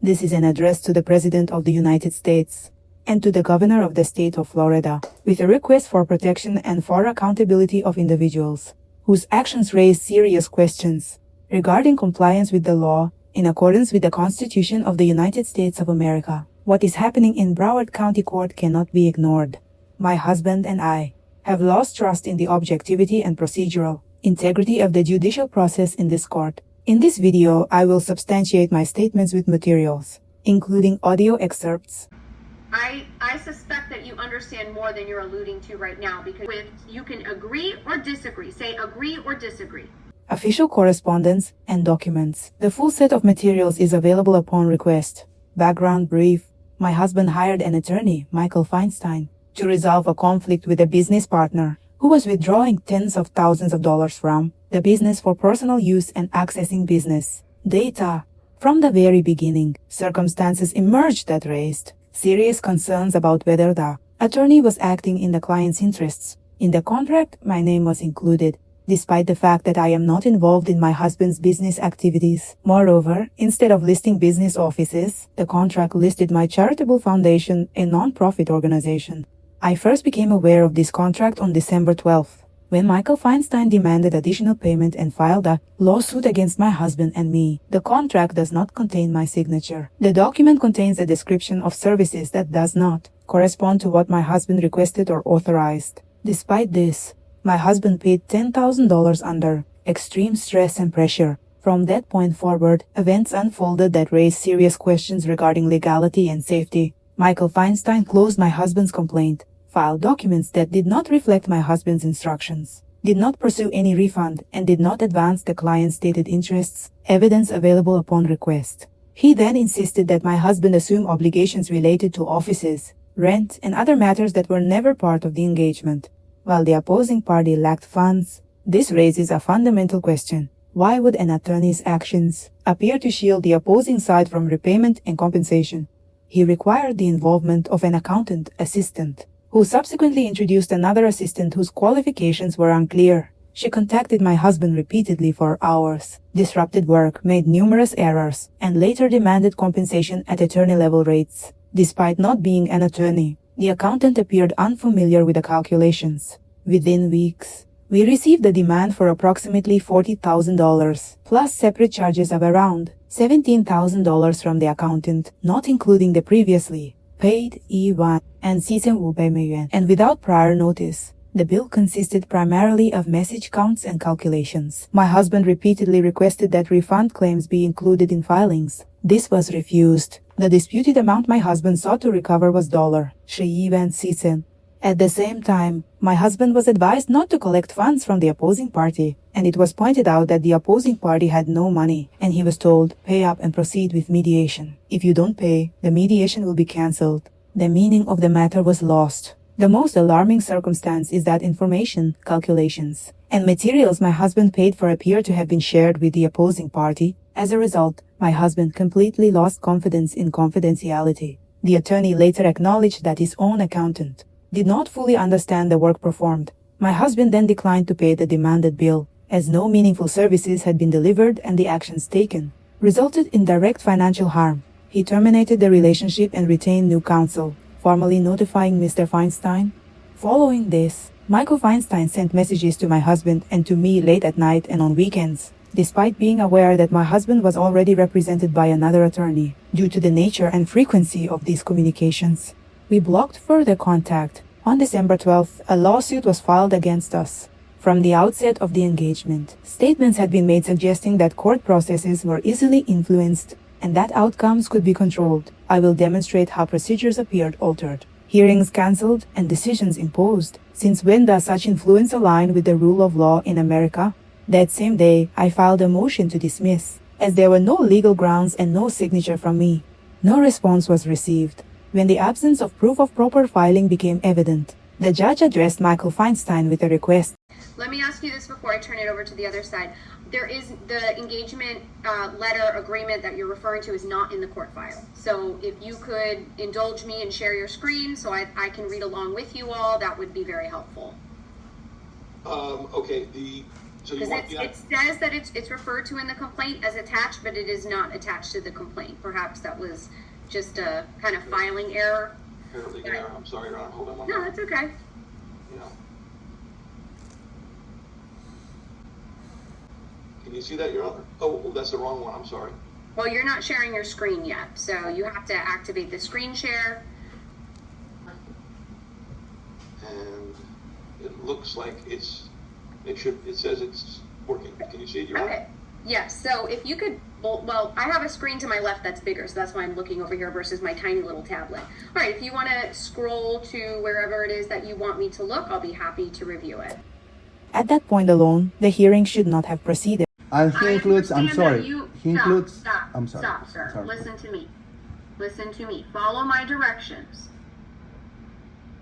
This is an address to the President of the United States and to the Governor of the State of Florida, with a request for protection and for accountability of individuals whose actions raise serious questions regarding compliance with the law in accordance with the Constitution of the United States of America. What is happening in Broward County Court cannot be ignored. My husband and I have lost trust in the objectivity and procedural integrity of the judicial process in this court. In this video, I will substantiate my statements with materials, including audio excerpts. I suspect that you understand more than you're alluding to right now, because you can agree or disagree. Say agree or disagree. Official correspondence and documents. The full set of materials is available upon request. Background brief. My husband hired an attorney, Michael Feinstein, to resolve a conflict with a business partner who was withdrawing tens of thousands of dollars from the business for personal use and accessing business data. From the very beginning, circumstances emerged that raised serious concerns about whether the attorney was acting in the client's interests. In the contract, my name was included, despite the fact that I am not involved in my husband's business activities. Moreover, instead of listing business offices, the contract listed my charitable foundation, a non-profit organization. I first became aware of this contract on December 12th, when Michael Feinstein demanded additional payment and filed a lawsuit against my husband and me. The contract does not contain my signature. The document contains a description of services that does not correspond to what my husband requested or authorized. Despite this, my husband paid $10,000 under extreme stress and pressure. From that point forward, events unfolded that raised serious questions regarding legality and safety. Michael Feinstein closed my husband's complaint, filed documents that did not reflect my husband's instructions, did not pursue any refund, and did not advance the client's stated interests, evidence available upon request. He then insisted that my husband assume obligations related to offices, rent, and other matters that were never part of the engagement. While the opposing party lacked funds, this raises a fundamental question. Why would an attorney's actions appear to shield the opposing side from repayment and compensation? He required the involvement of an accountant assistant, who subsequently introduced another assistant whose qualifications were unclear. She contacted my husband repeatedly for hours, disrupted work, made numerous errors, and later demanded compensation at attorney-level rates. Despite not being an attorney, the accountant appeared unfamiliar with the calculations. Within weeks, we received a demand for approximately $40,000, plus separate charges of around $17,000 from the accountant, not including the previously paid E1 and CCMU, and without prior notice. The bill consisted primarily of message counts and calculations. My husband repeatedly requested that refund claims be included in filings. This was refused. The disputed amount my husband sought to recover was $1. At the same time, my husband was advised not to collect funds from the opposing party, and it was pointed out that the opposing party had no money, and he was told, pay up and proceed with mediation. If you don't pay, the mediation will be cancelled. The meaning of the matter was lost. The most alarming circumstance is that information, calculations, and materials my husband paid for appear to have been shared with the opposing party. As a result, my husband completely lost confidence in confidentiality. The attorney later acknowledged that his own accountant did not fully understand the work performed. My husband then declined to pay the demanded bill, as no meaningful services had been delivered and the actions taken resulted in direct financial harm. He terminated the relationship and retained new counsel, formally notifying Mr. Feinstein. Following this, Michael Feinstein sent messages to my husband and to me late at night and on weekends, despite being aware that my husband was already represented by another attorney. Due to the nature and frequency of these communications, we blocked further contact. On December 12th, a lawsuit was filed against us. From the outset of the engagement, statements had been made suggesting that court processes were easily influenced and that outcomes could be controlled. I will demonstrate how procedures appeared altered, hearings cancelled, and decisions imposed. Since when does such influence align with the rule of law in America? That same day, I filed a motion to dismiss, as there were no legal grounds and no signature from me. No response was received. When the absence of proof of proper filing became evident, the judge addressed Michael Feinstein with a request. Let me ask you this before I turn it over to the other side. There is the engagement letter agreement that you're referring to is not in the court file. So if you could indulge me and share your screen so I can read along with you all, that would be very helpful. Okay, So you Because want the, it says that it's referred to in the complaint as attached, but it is not attached to the complaint. Perhaps that was just a kind of filing error. apparently, yeah, I'm sorry, Your Honor, hold on one No, moment. that's okay. You know. Can you see that, Your Honor? Oh, that's the wrong one, I'm sorry. Well, you're not sharing your screen yet, so you have to activate the screen share. And it looks like it says it's working. Can you see it, Your Honor? Okay. Yes. So if you could, well, I have a screen to my left that's bigger, so that's why I'm looking over here versus my tiny little tablet. All right. If you want to scroll to wherever it is that you want me to look, I'll be happy to review it. At that point alone, the hearing should not have proceeded. And he includes, I'm sorry, he includes, Stop, I'm sorry. Stop, sir. Sorry. Listen to me. Listen to me. Follow my directions.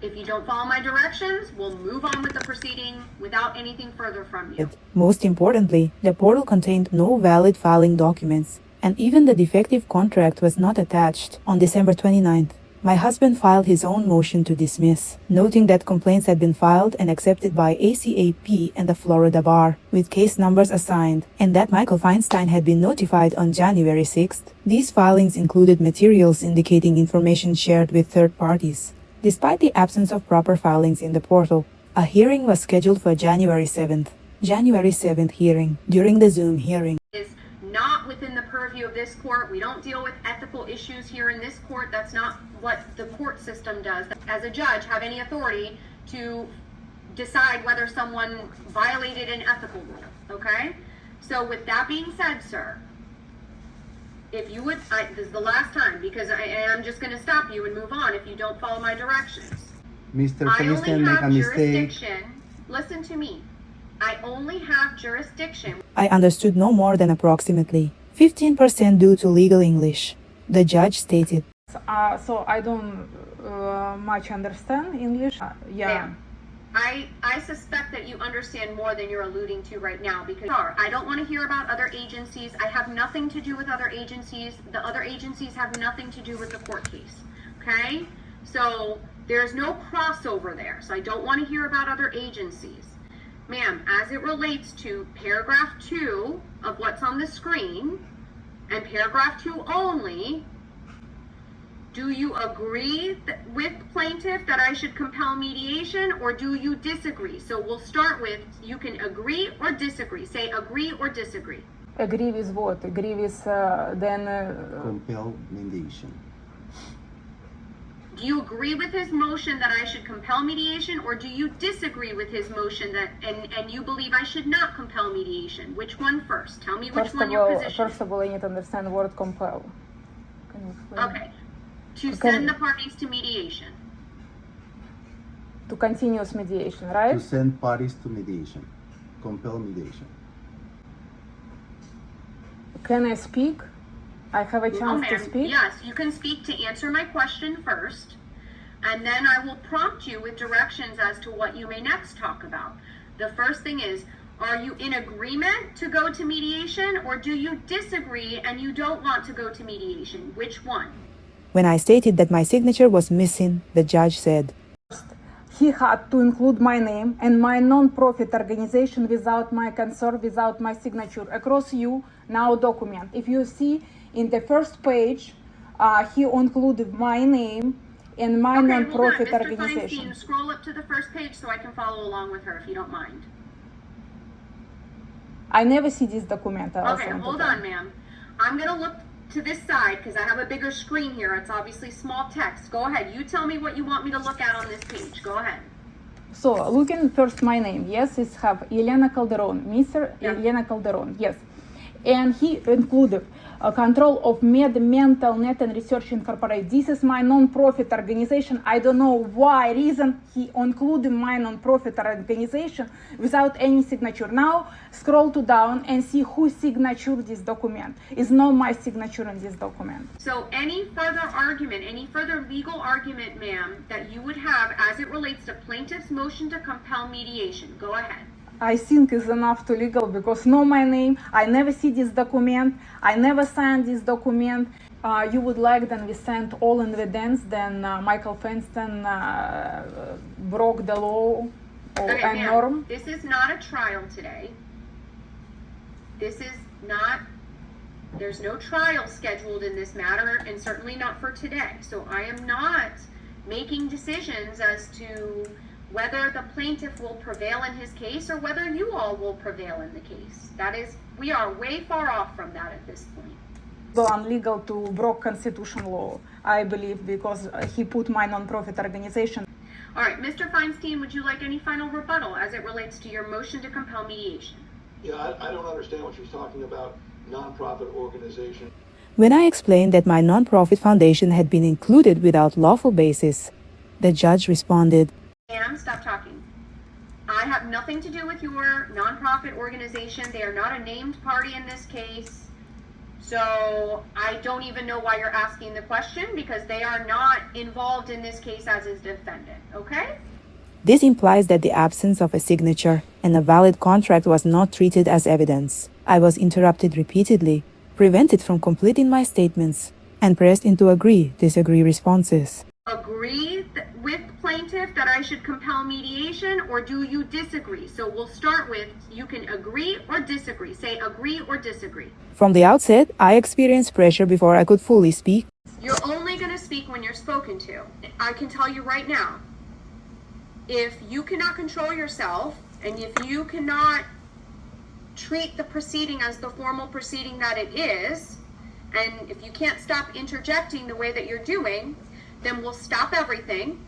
If you don't follow my directions, we'll move on with the proceeding without anything further from you. Most importantly, the portal contained no valid filing documents, and even the defective contract was not attached. On December 29th, my husband filed his own motion to dismiss, noting that complaints had been filed and accepted by ACAP and the Florida Bar, with case numbers assigned, and that Michael Feinstein had been notified on January 6th. These filings included materials indicating information shared with third parties. Despite the absence of proper filings in the portal, a hearing was scheduled for January 7th. January 7th hearing. During the Zoom hearing, Is not within the purview of this court. We don't deal with ethical issues here in this court. That's not what the court system does. As a judge, have any authority to decide whether someone violated an ethical rule, okay? So with that being said, sir, if you would, this is the last time, because I am just going to stop you and move on if you don't follow my directions. Mr. I only Feinstein make a have mistake. jurisdiction. Listen to me. I only have jurisdiction. I understood no more than approximately 15% due to legal English. The judge stated, So I don't much understand English. Yeah. Ma'am, I suspect that you understand more than you're alluding to right now because I don't want to hear about other agencies. I have nothing to do with other agencies. The other agencies have nothing to do with the court case. Okay? So there's no crossover there. So I don't want to hear about other agencies. Ma'am, as it relates to paragraph 2 of what's on the screen and paragraph 2 only, do you agree with plaintiff that I should compel mediation or do you disagree? So we'll start with, you can agree or disagree. Say agree or disagree. Agree with what? Agree with then. Compel mediation. Do you agree with his motion that I should compel mediation or do you disagree with his motion that and you believe I should not compel mediation? Which one first? Tell me which one your position. First of all, I need to understand the word compel. Can you explain? Okay. To send the parties to mediation. To continuous mediation, To right? send parties to mediation. Compel mediation. Can I speak? I have a No, chance to ma'am. speak? Yes, you can speak to answer my question first, and then I will prompt you with directions as to what you may next talk about. The first thing is, are you in agreement to go to mediation, or do you disagree and you don't want to go to mediation? Which one? when I stated that my signature was missing, the judge said, He had to include my name and my non-profit organization without my consent, without my signature across you now document. If you see in the first page, he included my name and my non-profit Mr. organization. Feinstein, scroll up to the first page so I can follow along with her if you don't mind. I never see this document. Okay, hold on, ma'am. I'm going to look to this side because I have a bigger screen here. It's obviously small text. Go ahead. You tell me what you want me to look at on this page. Go ahead. So, looking first my name, yes, it's have Elena Calderon, Mr. Yeah. Elena Calderon, yes. And he included control of Mental Net and Research Incorporated. This is my non-profit organization. I don't know why reason he included my non-profit organization without any signature. Now scroll to down and see who signature this document. It's not my signature in this document. So any further argument, any further legal argument, ma'am, that you would have as it relates to plaintiff's motion to compel mediation, go ahead. I think is enough to legal because know my name. I never see this document. I never signed this document. You would like then we send all evidence. Then Michael Feinstein broke the law Okay, and ma'am, norm. this is not a trial today. This is not, there's no trial scheduled in this matter, and certainly not for today. So I am not making decisions as to whether the plaintiff will prevail in his case or whether you all will prevail in the case. That is, we are way far off from that at this point. So illegal to break constitutional law, I believe, because he put my non-profit organization. All right, Mr. Feinstein, would you like any final rebuttal as it relates to your motion to compel mediation? Yeah, I don't understand what she's talking about, nonprofit organization. When I explained that my nonprofit foundation had been included without lawful basis, the judge responded, Ma'am, stop talking. I have nothing to do with your nonprofit organization. They are not a named party in this case. So I don't even know why you're asking the question, because they are not involved in this case as is defendant, okay? This implies that the absence of a signature and a valid contract was not treated as evidence. I was interrupted repeatedly, prevented from completing my statements, and pressed into agree-disagree responses. Agree with plaintiff that I should compel mediation, or do you disagree? So we'll start with, you can agree or disagree. Say agree or disagree. From the outset, I experienced pressure before I could fully speak. You're only going to speak when you're spoken to. I can tell you right now, if you cannot control yourself, and if you cannot treat the proceeding as the formal proceeding that it is, and if you can't stop interjecting the way that you're doing, then we'll stop everything,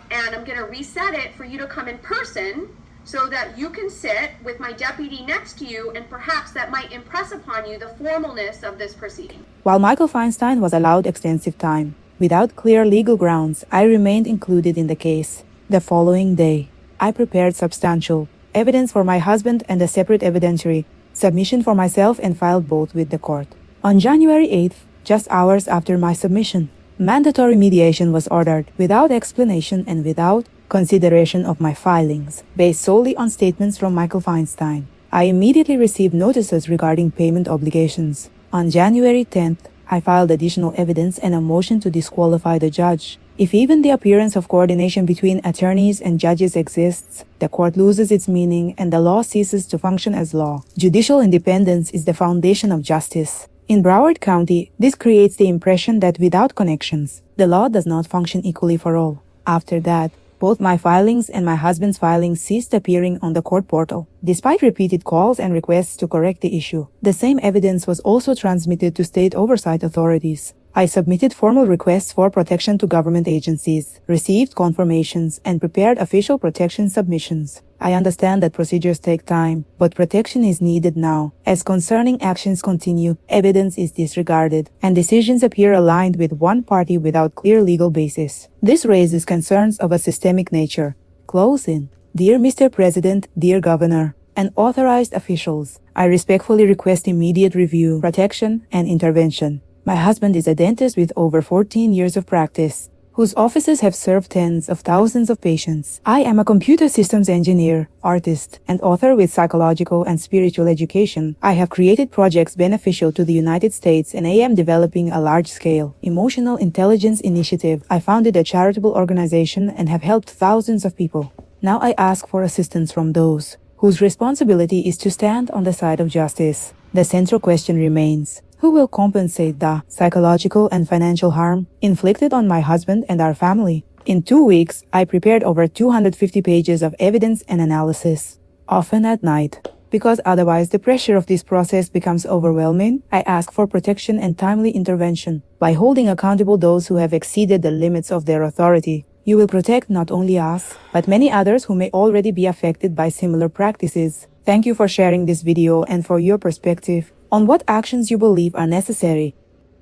and I'm going to reset it for you to come in person so that you can sit with my deputy next to you, and perhaps that might impress upon you the formalness of this proceeding. While Michael Feinstein was allowed extensive time, without clear legal grounds, I remained included in the case. The following day, I prepared substantial evidence for my husband and a separate evidentiary submission for myself and filed both with the court. On January 8th, just hours after my submission, mandatory mediation was ordered without explanation and without consideration of my filings, based solely on statements from Michael Feinstein. I immediately received notices regarding payment obligations. On January 10th, I filed additional evidence and a motion to disqualify the judge. If even the appearance of coordination between attorneys and judges exists, the court loses its meaning and the law ceases to function as law. Judicial independence is the foundation of justice. In Broward County, this creates the impression that without connections, the law does not function equally for all. After that, both my filings and my husband's filings ceased appearing on the court portal. Despite repeated calls and requests to correct the issue, the same evidence was also transmitted to state oversight authorities. I submitted formal requests for protection to government agencies, received confirmations, and prepared official protection submissions. I understand that procedures take time, but protection is needed now. As concerning actions continue, evidence is disregarded, and decisions appear aligned with one party without clear legal basis. This raises concerns of a systemic nature. Closing. Dear Mr. President, dear Governor, and authorized officials, I respectfully request immediate review, protection, and intervention. My husband is a dentist with over 14 years of practice, whose offices have served tens of thousands of patients. I am a computer systems engineer, artist, and author with psychological and spiritual education. I have created projects beneficial to the United States, and I am developing a large-scale emotional intelligence initiative. I founded a charitable organization and have helped thousands of people. Now I ask for assistance from those whose responsibility is to stand on the side of justice. The central question remains: who will compensate the psychological and financial harm inflicted on my husband and our family? In 2 weeks, I prepared over 250 pages of evidence and analysis, often at night. Because otherwise the pressure of this process becomes overwhelming, I ask for protection and timely intervention. By holding accountable those who have exceeded the limits of their authority, you will protect not only us, but many others who may already be affected by similar practices. Thank you for sharing this video and for your perspective on what actions you believe are necessary.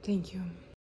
Thank you.